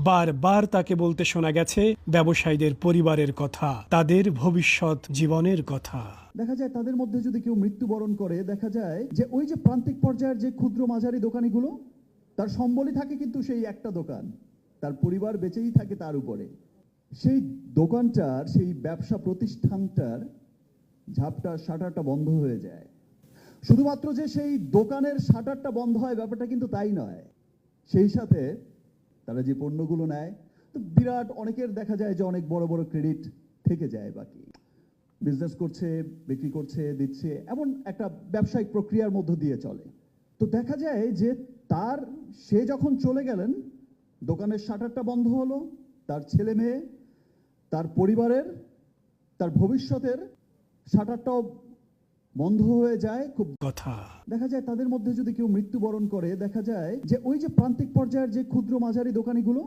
বারবার তাকে বলতে শোনা গেছে ব্যবসায়ীদের পরিবারের কথা, তাদের ভবিষ্যৎ জীবনের কথা। দেখা যায় তাদের মধ্যে যদি কেউ মৃত্যুবরণ করে, দেখা যায় যে ওই যে প্রান্তিক পর্যায়ের যে ক্ষুদ্র মাঝারি দোকানিগুলো, তার সম্বলই থাকে কিন্তু সেই একটা দোকান, তার পরিবার বেঁচেই থাকে তার উপরে। সেই দোকানটার, সেই ব্যবসা প্রতিষ্ঠানটার ঝাপটার শাটারটা বন্ধ হয়ে যায়। শুধুমাত্র যে সেই দোকানের শাটারটা বন্ধ হয় ব্যাপারটা কিন্তু তাই নয়, সেই সাথে তারা যে পণ্যগুলো নেয়, তো বিরাট অনেকের দেখা যায় যে অনেক বড় বড় ক্রেডিট থেকে যায় বাকি। বিজনেস করছে, বিক্রি করছে, দিচ্ছে, এমন একটা ব্যবসায়িক প্রক্রিয়ার মধ্য দিয়ে চলে। তো দেখা যায় যে সে যখন চলে গেলেন, দোকানের শাটারটা বন্ধ হলো, তার ছেলে মেয়ে, তার পরিবারের, তার ভবিষ্যতের শাটারটাও বন্ধ হয়ে যায়। খুব কথা দেখা যায় তাদের মধ্যে যদি কেউ মৃত্যুবরণ করে, দেখা যায় যে ওই যে প্রান্তিক পর্যায়ের যে ক্ষুদ্র মাঝারি দোকানিগুলো,